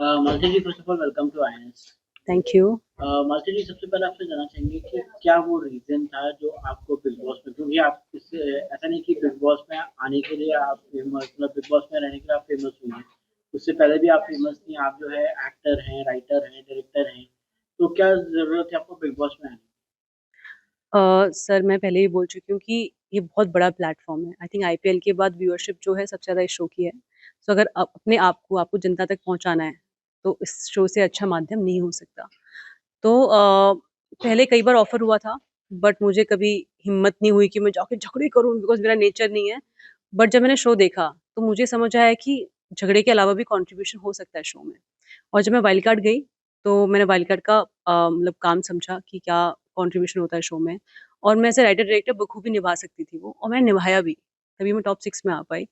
Malti ji, first of all welcome to INS. Thank you. Malti ji, सबसे पहले आपसे जानना चाहेंगे कि क्या वो रीजन था जो आपको बिग बॉस में, क्योंकि आप इससे ऐसा नहीं कि बिग बॉस में आने के लिए आप फेमस, मतलब बिग बॉस में रहने के लिए आप फेमस हुई हैं। उससे पहले भी आप फेमस थी, आप जो है एक्टर हैं, राइटर हैं, डायरेक्टर हैं। तो क्या जरूरत है आपको बिग बॉस में आने सर मैं पहले ही बोल चुकी हूँ कि ये बहुत बड़ा प्लेटफॉर्म है। आई थिंक आईपीएल के बाद व्यूअरशिप जो है सबसे ज़्यादा इस शो की है। सो अगर अपने आप को आपको जनता तक पहुंचाना है तो इस शो से अच्छा माध्यम नहीं हो सकता। तो पहले कई बार ऑफर हुआ था, बट मुझे कभी हिम्मत नहीं हुई कि मैं जाके झगड़े करूँ, बिकॉज मेरा नेचर नहीं है। बट जब मैंने शो देखा तो मुझे समझ आया कि झगड़े के अलावा भी कंट्रीब्यूशन हो सकता है शो में। और जब मैं वाइल्ड कार्ड गई तो मैंने वाइल्ड कार्ड का मतलब काम समझा कि क्या कंट्रीब्यूशन होता है शो में। और मैं एज़ राइटर डायरेक्टर बखूबी निभा सकती थी वो, और मैंने निभाया भी, तभी मैं टॉप 6 में आ पाई।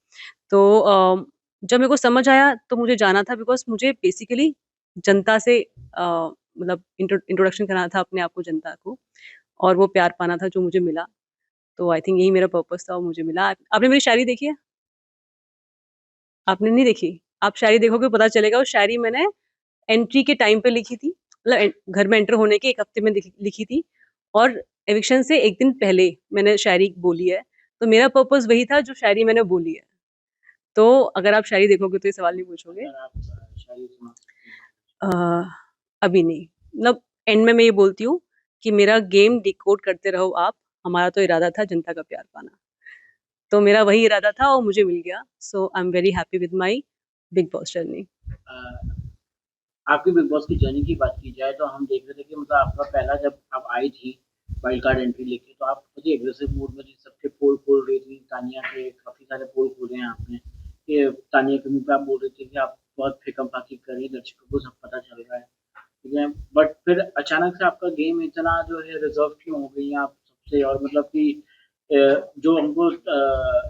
तो जब मेरे को समझ आया तो मुझे जाना था, बिकॉज़ मुझे बेसिकली जनता से मतलब इंट्रोडक्शन कराना था अपने आप को जनता को, और वो प्यार पाना था जो मुझे मिला। तो आई थिंक यही मेरा पर्पस था और मुझे मिला। आपने मेरी शायरी देखी है? आपने नहीं देखी? आप शायरी देखोगे पता चलेगा। वो शायरी मैंने एंट्री के टाइम पे लिखी थी, मतलब घर में एंटर होने के 1 हफ्ते में लिखी थी, और एविक्शन से 1 दिन पहले मैंने शायरी बोली है। तो मेरा पर्पस वही था जो शायरी मैंने बोली है। तो अगर आप शायरी देखोगे तो ये सवाल नहीं पूछोगे। अगर आप शायरी सुना सकते हैं? अ, अभी नहीं, मतलब एंड में मैं ये बोलती हूँ कि मेरा गेम डिकोड करते रहो आप, हमारा तो इरादा था जनता का प्यार पाना। तो मेरा वही इरादा था और मुझे मिल गया। So I am very happy with my Bigg Boss journey. Uh, आपकी बिग बॉस की जर्नी की बात की जाए तो हम देख रहे थे कि मतलब आपका पहला, जब आप आई थी वाइल्ड कार्ड एंट्री लेके, तो आप बहुत ही एग्रेसिव मूड में थी, सबके पोल खोल रही थी। तानिया के काफी सारे पोल खोले हैं आपने, कि तानिया के मुंह पे आप बोल रहे थे कि आप बहुत फेकम फाकी कर रही हैं, दर्शकों को सब पता चल रहा है, ठीक है। बट फिर अचानक से आपका गेम इतना जो है रिजर्व क्यों हो गई हैं आप सबसे, और मतलब कि जो हमको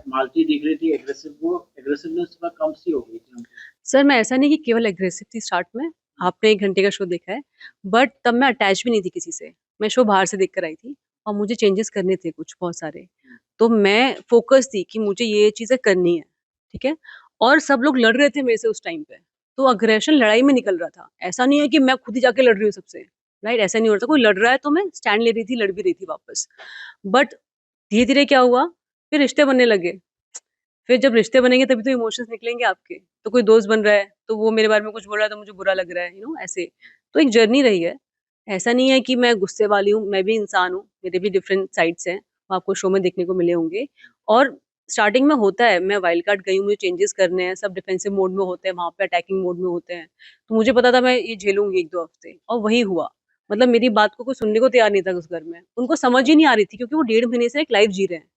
मालती दिख रही थी एग्रेसिव, वो एग्रेसिवनेस थोड़ा कम सी हो गई थी हमको। सर मैं ऐसा नहीं कि केवल एग्रेसिव थी स्टार्ट में, आपने 1 घंटे का शो देखा है, बट तब मैं अटैच भी नहीं थी किसी से। मैं शो बाहर से देख कर आई थी और मुझे चेंजेस करने थे कुछ बहुत सारे। तो मैं फ़ोकस थी कि मुझे ये चीज़ें करनी है, ठीक है? और सब लोग लड़ रहे थे मेरे से उस टाइम पे, तो अग्रेशन लड़ाई में निकल रहा था। ऐसा नहीं है कि मैं खुद ही जाके लड़ रही हूँ सबसे, राइट? ऐसा नहीं हो रहा था, कोई लड़ रहा है तो मैं स्टैंड ले रही थी, लड़ भी रही थी वापस। बट धीरे-धीरे क्या हुआ, फिर रिश्ते बनने लगे। फिर जब रिश्ते बनेंगे तभी तो इमोशंस निकलेंगे आपके। तो कोई दोस्त बन रहा है, तो वो मेरे बारे में कुछ बोल रहा है तो मुझे बुरा लग रहा है, ऐसे। तो एक जर्नी रही है। ऐसा नहीं है कि मैं गुस्से वाली हूँ, मैं भी इंसान हूँ, मेरे भी डिफरेंट साइड्स हैं, वो आपको शो में देखने को मिले होंगे। और स्टार्टिंग में होता है, मैं वाइल्ड कार्ड गई हूँ, मुझे चेंजेस करने हैं, सब डिफेंसिव मोड में होते हैं, वहाँ पे अटैकिंग मोड में होते हैं। तो मुझे पता था मैं ये झेलूँगी 1-2 हफ्ते, और वही हुआ। मतलब मेरी बात को कोई सुनने को तैयार नहीं था उस घर में। उनको समझ ही नहीं आ रही थी, क्योंकि वो 1.5 महीने से एक लाइफ जी रहे हैं।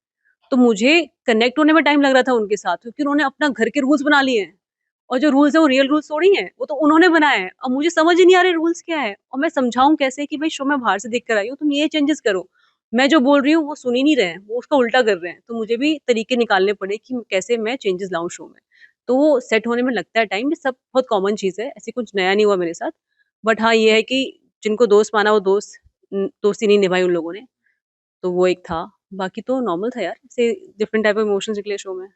तो मुझे कनेक्ट होने में टाइम लग रहा था उनके साथ, क्योंकि उन्होंने अपना घर के रूल्स बना लिए हैं, और जो रूल्स है वो रियल रूल्स थोड़ी हैं, वो तो उन्होंने बनाए हैं। अब मुझे समझ ही नहीं आ रहे रूल्स क्या है, और मैं समझाऊं कैसे कि भाई शो मैं बाहर से देख कर आई हूँ, तुम ये चेंजेस करो। मैं जो बोल रही हूँ वो सुन ही नहीं रहे हैं, वो उसका उल्टा कर रहे हैं। तो मुझे भी तरीके निकालने पड़े कि कैसे मैं चेंजेस लाऊं शो में। तो वो सेट होने में लगता है टाइम, ये सब बहुत कॉमन चीज़ है, ऐसी कुछ नया नहीं हुआ मेरे साथ। बट हाँ ये है कि जिनको दोस्त माना वो दोस्ती नहीं निभाई उन लोगों ने। तो वो एक था। बाकी तो नॉर्मल था यार, ऐसे डिफरेंट टाइप ऑफ इमोशंस निकले शो में।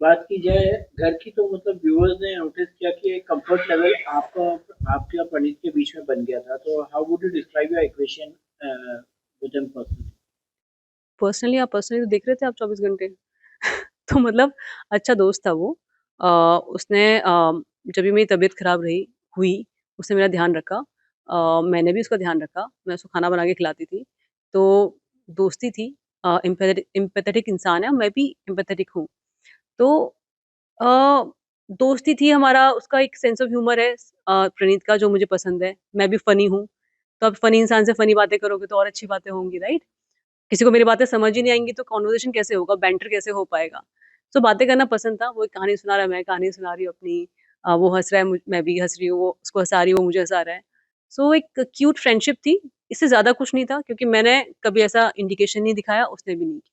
बात की जाए घर की, तो मतलब व्यूअर्स ने नोटिस किया कि एक कंफर्ट लेवल आपका, आपके और प्रणीत के बीच में बन गया था। तो how would you describe your equation with him personally? Personally आप पर्सनली तो देख रहे थे आप 24 घंटे। तो मतलब अच्छा दोस्त था वो। उसने जब भी मेरी तबीयत खराब हुई, उसने मेरा ध्यान रखा। मैंने भी उसका ध्यान रखा, मैं उसको खाना बना के खिलाती थी। तो दोस्ती थी। एम्पैथेटिक इंसान है और मैं भी एम्पैथेटिक हूँ। तो अ, दोस्ती थी हमारा, उसका एक सेंस ऑफ ह्यूमर है प्रणीत का, जो मुझे पसंद है। मैं भी फ़नी हूँ, तो अब फ़नी इंसान से फ़नी बातें करोगे तो और अच्छी बातें होंगी, राइट? किसी को मेरी बातें समझ ही नहीं आएँगी तो कन्वर्सेशन कैसे होगा, बैंटर कैसे हो पाएगा? सो बातें करना पसंद था, वो एक कहानी सुना रहा है, मैं कहानी सुना रही हूँ अपनी। वो हँस रहा है, मैं भी हँस रही हूँ, वो उसको हँसा रही है, वो मुझे हँसा रहा है। सो एक क्यूट फ्रेंडशिप थी, इससे ज़्यादा कुछ नहीं था, क्योंकि मैंने कभी ऐसा इंडिकेशन नहीं दिखाया, उसने भी नहीं किया।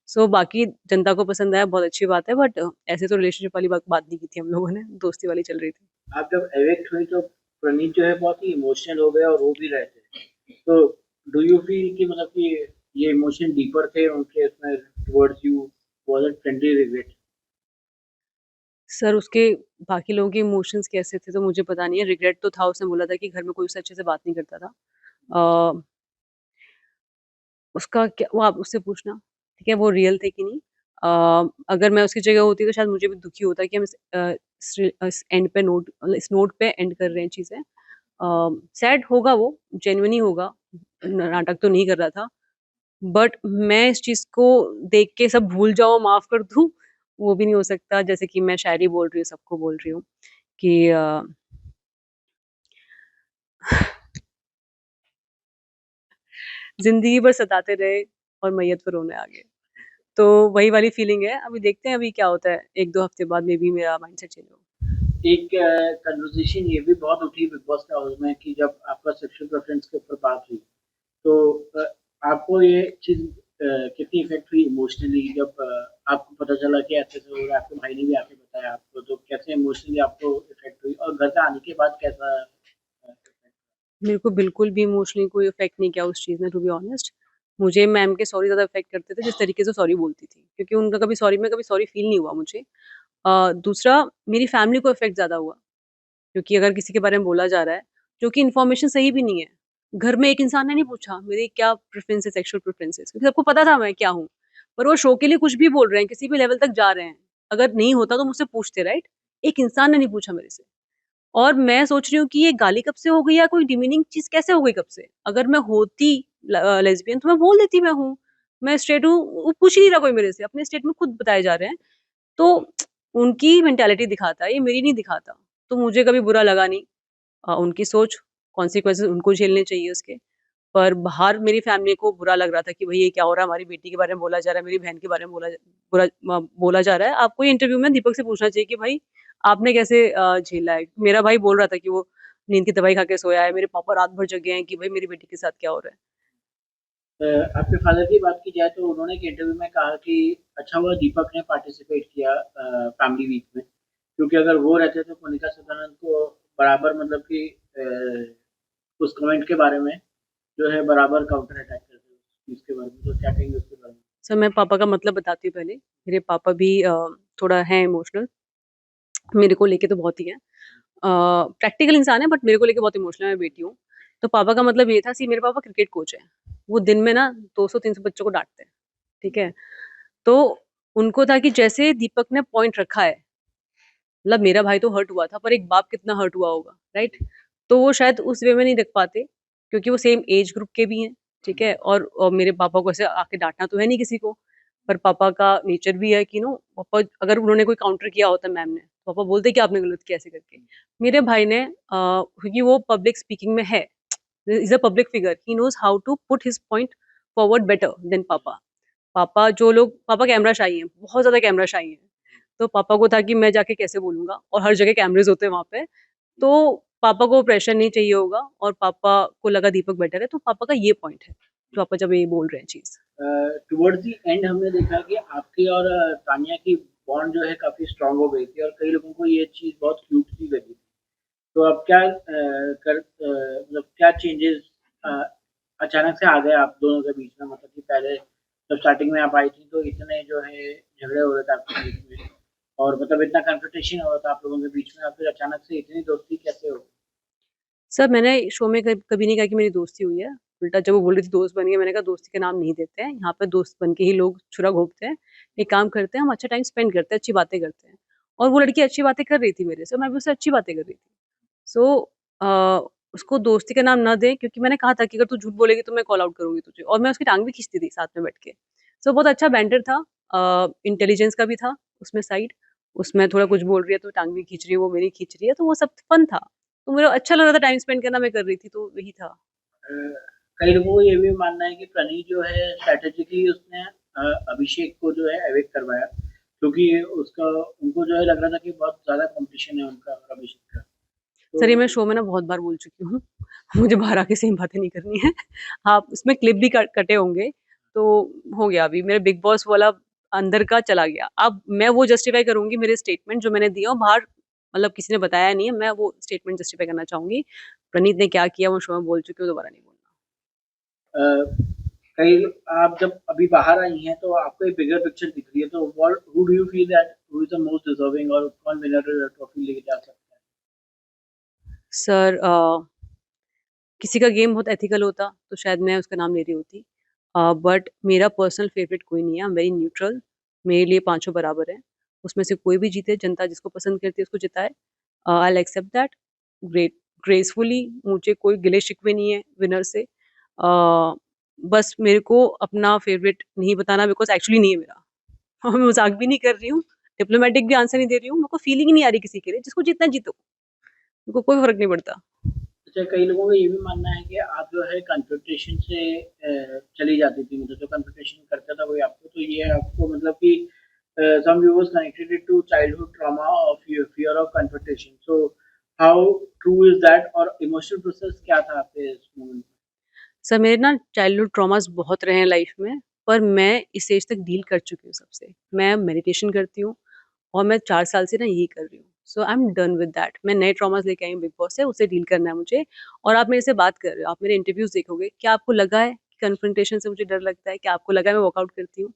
सो बाकी जनता को पसंद आया, बहुत अच्छी बात है, बट ऐसे तो रिलेशनशिप वाली बात नहीं की थी हम लोगों ने, दोस्ती वाली चल रही थी। आप जब एविक्ट हुई तो प्रणीत जो है बहुत ही इमोशनल हो गए और रो भी रहे थे। तो डू यू फील कि मतलब कि ये इमोशन डीपर थे उनके इसमें towards you, was it friendly regret? Sir उसके बाकी लोगों के इमोशंस कैसे थे तो मुझे पता नहीं है। रिग्रेट तो था, उसने बोला था कि घर में कोई उससे अच्छे से बात नहीं करता था। अ, उसका क्या वो आप उससे पूछना, ठीक है, वो रियल थे कि नहीं। अगर मैं उसकी जगह होती तो शायद मुझे भी दुखी होता कि हम इस एंड पे नोट इस नोट पे एंड कर रहे हैं चीज़ें। सैड होगा वो, जेन्युइन ही होगा, नाटक तो नहीं कर रहा था। बट मैं इस चीज़ को देख के सब भूल जाओ, माफ़ कर दूँ, वो भी नहीं हो सकता। जैसे कि मैं शायरी बोल रही हूँ, सबको बोल रही हूँ कि ज़िंदगी भर सताते रहे और मैयत पे रोने आ गए। तो वही वाली फीलिंग है। अभी देखते हैं अभी क्या होता है। 1-2 हफ्ते बाद मेबी मेरा माइंडसेट चेंज हो। एक कन्वर्सेशन ये भी बहुत उठी बिग बॉस के हाउस में कि जब आपका सेक्सुअल प्रेफरेंस के ऊपर बात हुई, तो आपको ये चीज़ कितनी इफ़ेक्ट हुई इमोशनली जब आपको पता चला कि ऐसे-ऐसे हो रहा है, आपके भाई ने भी आके बताया आपको, तो कैसे इमोशनली आपको इफ़ेक्ट हुई और घर से आने के बाद कैसा इफ़ेक्ट? मेरे को बिल्कुल भी इमोशनली कोई इफ़ेक्ट नहीं किया उस चीज़ ने, टू बी ऑनेस्ट। मुझे मैम के सॉरी ज़्यादा इफ़ेक्ट करते थे जिस तरीके से सॉरी बोलती थी। क्योंकि उनका कभी सॉरी में कभी सॉरी फ़ील नहीं हुआ मुझे। दूसरा मेरी फैमिली को इफ़ेक्ट ज़्यादा हुआ। क्योंकि अगर किसी के बारे में बोला जा रहा है, जो कि इन्फॉर्मेशन सही भी नहीं है। घर में एक इंसान ने नहीं पूछा मेरी क्या प्रेफ़रेंस है, सेक्सुअल प्रेफ़रेंसेस, क्योंकि सबको पता था मैं क्या हूँ। पर वो शो के लिए कुछ भी बोल रहे हैं, किसी भी लेवल तक जा रहे हैं। अगर नहीं होता तो मुझसे पूछते, राइट? एक इंसान ने नहीं पूछा मेरे से। और मैं सोच रही हूँ कि ये गाली कब से हो गई या कोई डिमीनिंग चीज़ कैसे हो गई कब से? अगर मैं होती लेस्बियन तो मैं बोल देती मैं हूँ। मैं स्ट्रेट हूँ, वो पूछ ही नहीं रहा कोई मेरे से, अपने स्टेटमेंट खुद बताए जा रहे हैं। तो उनकी मेंटालिटी दिखाता है, ये मेरी नहीं दिखाता। तो मुझे कभी बुरा लगा नहीं। उनकी सोच, कॉन्सिक्वेंसेज़ उनको झेलने चाहिए उसके। पर बाहर मेरी फैमिली को बुरा लग रहा था कि भई ये क्या हो रहा है, हमारी बेटी के बारे में बोला जा रहा है, मेरी बहन के बारे में बोला जा रहा है। आपको ये इंटरव्यू में दीपक से पूछना चाहिए कि भाई आपने कैसे झेला है? मेरा भाई बोल रहा था कि वो नींद की दवाई खा के सोया है, मेरे पापा रात भर जगे हैं कि भाई मेरी बेटी के साथ क्या हो रहा है। आपके फादर की बात की जाए तो उन्होंने एक इंटरव्यू में कहा कि अच्छा हुआ दीपक ने पार्टिसिपेट किया फैमिली वीक में, क्योंकि अगर वो रहते तो मोनिका सदानंद को बराबर मतलब कि उस कमेंट के बारे में जो है बराबर काउंटर अटैक करते हैं उस चीज़ के बारे में, तो क्या कहेंगे उसके बारे में? सर मैं पापा का मतलब बताती हूँ पहले। मेरे पापा भी थोड़ा हैं इमोशनल, मेरे को लेके तो बहुत ही हैं। प्रैक्टिकल इंसान है बट मेरे को लेके बहुत इमोशनल है, मैं बेटी हूँ। तो पापा का मतलब ये था सी मेरे पापा क्रिकेट कोच हैं। वो दिन में ना 200-300 बच्चों को डाँटते हैं, ठीक है? तो उनको था कि जैसे दीपक ने पॉइंट रखा है, मतलब मेरा भाई तो हर्ट हुआ था पर एक बाप कितना हर्ट हुआ होगा, राइट? तो वो शायद उस वे में नहीं रख पाते क्योंकि वो सेम एज ग्रुप के भी हैं, ठीक है? और मेरे पापा को ऐसे आके डाँटना तो है नहीं किसी को, पर पापा का नेचर भी है कि पापा अगर उन्होंने कोई काउंटर किया होता मैम ने, तो पापा बोलते कि आपने गलत किया ऐसे करके। मेरे भाई ने क्योंकि वो पब्लिक स्पीकिंग में है, he is a public figure, he knows how to put his point forward better than पापा। पापा कैमरा शाई हैं, बहुत ज़्यादा कैमरा शाई हैं। तो पापा को था कि मैं जाके कैसे बोलूँगा और हर जगह कैमरेज़ होते हैं वहाँ पे। तो पापा को प्रेशर नहीं चाहिए होगा और पापा को लगा दीपक बेटर है, तो पापा का ये पॉइंट है, जो पापा जब ये बोल रहे हैं चीज़। टुवर्ड्स द एंड हमने देखा कि आपकी और तानिया की बॉन्ड जो है काफ़ी स्ट्रॉन्ग हो गई थी और कई लोगों को ये चीज़ बहुत क्यूट सी लगी। तो अब क्या मतलब क्या चेंजेस अचानक से आ गए आप दोनों के बीच में? मतलब कि पहले जब स्टार्टिंग में आप आई थी तो इतने जो है झगड़े हो रहे थे आपके बीच में और मतलब इतना कन्फ्रंटेशन हो रहा था आप लोगों के बीच में और फिर अचानक से इतनी दोस्ती कैसे हो गई? सर मैंने शो में कभी नहीं कहा कि मेरी दोस्ती हुई है। उल्टा जब वो बोल रही थी दोस्त बन गए, मैंने कहा दोस्ती का नाम नहीं देते हैं। यहाँ पे दोस्त बन के ही लोग छुरा घोंपते हैं। एक काम करते हैं, हम अच्छा टाइम स्पेंड करते हैं, अच्छी बातें करते हैं। और वो लड़की अच्छी बातें कर रही थी मेरे से, मैं भी उससे अच्छी बातें कर रही थी। सो अ, उसको दोस्ती का नाम ना दें क्योंकि मैंने कहा था कि अगर तू झूठ बोलेगी तो मैं कॉल आउट करूँगी तुझे, और मैं उसकी टाँग भी खींचती थी साथ में बैठ के। सो बहुत अच्छा बैंटर था। इंटेलिजेंस का भी था उसमें साइड। उसमें थोड़ा कुछ बोल रही है तो टाँग भी खींच रही है, वो मेरी खींच रही है, तो वो सब फन था। तो मेरा अच्छा लग रहा था, टाइम स्पेंड करना मैं कर रही थी, तो वही था। अ, कई लोगों को ये भी मानना है कि प्रणीत जो है स्ट्रैटेजिकली उसने अभिषेक को जो है एविक्ट करवाया, क्योंकि उसका उनको जो है लग रहा था कि बहुत ज़्यादा कॉम्पिटिशन है उनका और अभिषेक का। सर ये मैं तो शो में ना बहुत बार बोल चुकी हूँ। मुझे बाहर आके सेम बातें नहीं करनी है। आप इसमें क्लिप भी कटे होंगे, तो हो गया अभी मेरा बिग बॉस वाला अंदर का चला गया। अब मैं वो जस्टिफ़ाई करूँगी मेरे स्टेटमेंट जो मैंने दिया और बाहर मतलब किसी ने बताया नहीं है, मैं वो स्टेटमेंट जस्टिफ़ाई करना चाहूँगी। प्रणीत ने क्या किया वो शो में बोल चुकी हूँ, दोबारा नहीं बोलना। अ, कई आप जब अभी बाहर आई हैं तो आपको एक बिगर पिक्चर दिख रही है, तो what who do you feel that who is the most deserving और कौन विनर ट्रॉफी लेके जा सकता है? सर किसी का गेम बहुत एथिकल होता तो शायद मैं उसका नाम ले रही होती, बट मेरा पर्सनल फेवरेट कोई नहीं है। आई एम वेरी न्यूट्रल। मेरे लिए पांचों बराबर हैं। उसमें से कोई भी जीते, जनता जिसको पसंद करती है उसको जिताए। I accept that great gracefully. मुझे कोई गिले शिकवे नहीं है विनर से। बस मेरे को अपना फेवरेट नहीं बताना, बिकॉज एक्चुअली नहीं है मेरा। और मैं मजाक भी नहीं कर रही हूँ, डिप्लोमेटिक भी आंसर नहीं दे रही हूँ। मेरे को फीलिंग ही नहीं आ रही किसी के लिए। जिसको जीतना जीतो, मेरे को कोई फर्क नहीं पड़ता। अच्छा, कई लोगों का ये भी मानना है कि आप जो है कन्फ्रंटेशन से चली जाती थी, मतलब जो कन्फ्रंटेशन करता था वही आपको, तो ये आपको मतलब कि some viewers connected it to childhood trauma of fear of confrontation. So how true is that, और इमोशनल प्रोसेस क्या था आपके इस मोमेंट? सर मेरे ना चाइल्डहुड ट्रॉमास बहुत रहे हैं लाइफ में, पर मैं इस एज तक डील कर चुकी हूँ सबसे। मैं मेडिटेशन करती हूँ और मैं 4 साल से ना यही कर रही हूँ। So I am done with that. मैं नए ट्रॉमास लेके आई हूँ बिग बॉस से, उससे डील करना है मुझे। और आप मेरे से बात कर रहे हो, आप मेरे इंटरव्यूज़ देखोगे, क्या आपको लगा है कि कन्फ्रंटेशन से मुझे डर लगता है? क्या आपको लगा है मैं वर्कआउट करती हूँ?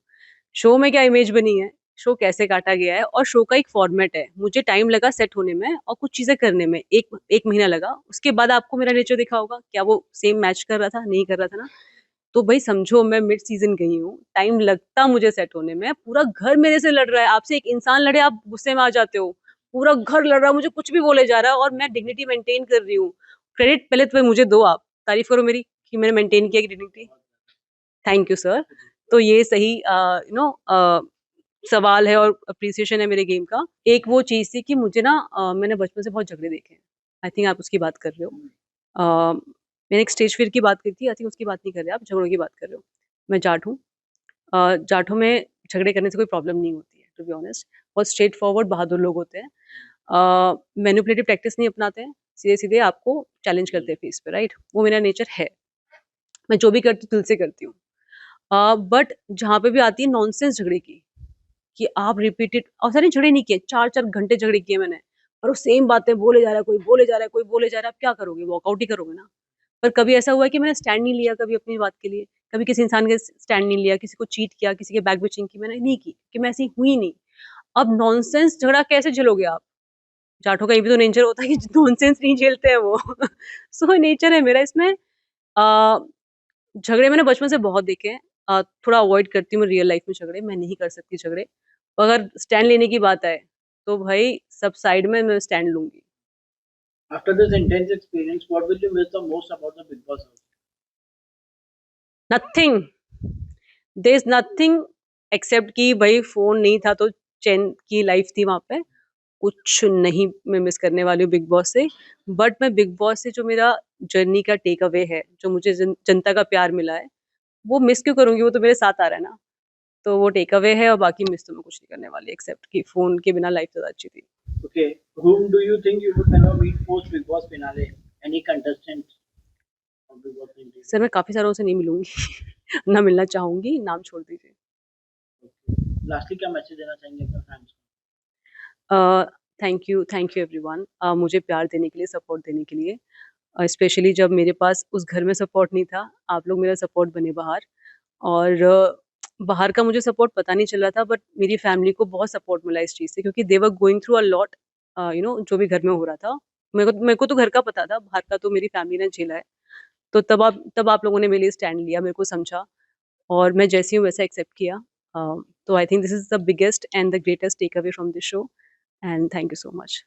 शो में क्या इमेज बनी है, शो कैसे काटा गया है, और शो का एक फॉर्मेट है। मुझे टाइम लगा सेट होने में और कुछ चीज़ें करने में, 1 महीना लगा। उसके बाद आपको मेरा नेचर दिखा होगा, क्या वो सेम मैच कर रहा था? नहीं कर रहा था ना। तो भाई समझो मैं मिड सीज़न गई हूँ, टाइम लगता मुझे सेट होने में। पूरा घर मेरे से लड़ रहा है, आपसे एक इंसान लड़े आप गुस्से में आ जाते हो। पूरा घर लड़ रहा है, मुझे कुछ भी बोले जा रहा है और मैं डिग्निटी मेंटेन कर रही हूँ। क्रेडिट पहले तो मुझे दो आप, तारीफ़ करो मेरी कि मैंने मेंटेन किया कि डिग्निटी। Thank you sir. तो ये सही सवाल है और एप्रिसिएशन है मेरे गेम का। एक वो चीज़ थी कि मुझे ना मैंने बचपन से बहुत झगड़े देखे हैं। आई थिंक आप उसकी बात कर रहे हो। मैंने एक स्टेज फियर की बात की थी, आई थिंक उसकी बात नहीं कर रहे आप, झगड़ों की बात कर रहे हो। मैं जाट हूँ। जाटों में झगड़े करने से कोई प्रॉब्लम नहीं होती है, टू बी ऑनेस्ट। बहुत स्ट्रेट फॉरवर्ड बहादुर लोग होते हैं। मैनिपुलेटिव टैक्टिक्स नहीं अपनाते हैं, सीधे-सीधे आपको चैलेंज करते हैं फेस पे, राइट? वो मेरा नेचर है। मैं जो भी करती हूँ दिल से करती हूँ। बट जहाँ पे भी आती है नॉनसेंस झगड़े की, कि आप रिपीटेड, और सारे झगड़े नहीं किए, 4-4 घंटे झगड़े किए मैंने, और वो सेम बातें बोले जा रहा है, कोई बोले जा रहा है, कोई बोले जा रहा है, आप क्या करोगे? वॉकआउट ही करोगे ना। पर कभी ऐसा हुआ है कि मैंने स्टैंड नहीं लिया कभी अपनी बात के लिए, कभी किसी इंसान के स्टैंड नहीं लिया, किसी को चीट किया, किसी के बैक बिचिंग की मैंने नहीं की, कि मैं ऐसी हुई ही नहीं। अब नॉनसेंस झगड़ा कैसे झेलोगे आप? जाटों का ये भी तो नेचर होता है कि नॉनसेंस नहीं झेलते हैं वो। सो नेचर है मेरा इसमें। अ, झगड़े मैंने बचपन से बहुत देखे हैं। थोड़ा अवॉइड करती हूँ मैं रियल लाइफ में झगड़े, मैं नहीं कर सकती झगड़े। अगर स्टैंड लेने की बात आए, तो भाई सब साइड में मैं स्टैंड लूँगी। After this intense experience, what will you miss the most about the Big Boss house? Nothing, there is nothing except कि भाई फ़ोन नहीं था तो चैन की लाइफ़ थी वहाँ पे। कुछ नहीं मैं मिस करने वाली हूँ बिग बॉस से। बट मैं बिग बॉस से जो मेरा जर्नी का टेक अवे है, जो मुझे जनता का प्यार मिला है, वो मिस क्यों करूँगी? वो तो मेरे साथ आ रहा है ना। तो वो टेक अवे है, और बाकी मिस तो मैं कुछ नहीं करने वाली एक्सेप्ट कि फ़ोन के बिना लाइफ़ ज़्यादा अच्छी थी। Okay, whom do you think you would never meet post Big Boss finale? Any contestant of Big Boss 20? Sir मैं काफ़ी सारों से नहीं मिलूँगी, ना मिलना चाहूँगी, नाम छोड़ दीजिए। लास्टली क्या मैसेज देना चाहेंगे अपने फैंस थैंक यू एवरीवन, मुझे प्यार देने के लिए, सपोर्ट देने के लिए। स्पेशली जब मेरे पास उस घर में सपोर्ट नहीं था, आप लोग मेरा सपोर्ट बने बाहर। और बाहर का मुझे सपोर्ट पता नहीं चल रहा था, बट मेरी फैमिली को बहुत सपोर्ट मिला इस चीज़ से, क्योंकि they were going through a lot. जो भी घर में हो रहा था, मेरे को तो घर का पता था, बाहर का तो मेरी फैमिली ने झेला है। तो तब आप लोगों ने मेरे लिए स्टैंड लिया, मेरे को समझा, और मैं जैसी हूँ वैसा एक्सेप्ट किया। तो I think this is the biggest and the greatest take away from this show, and thank you so much.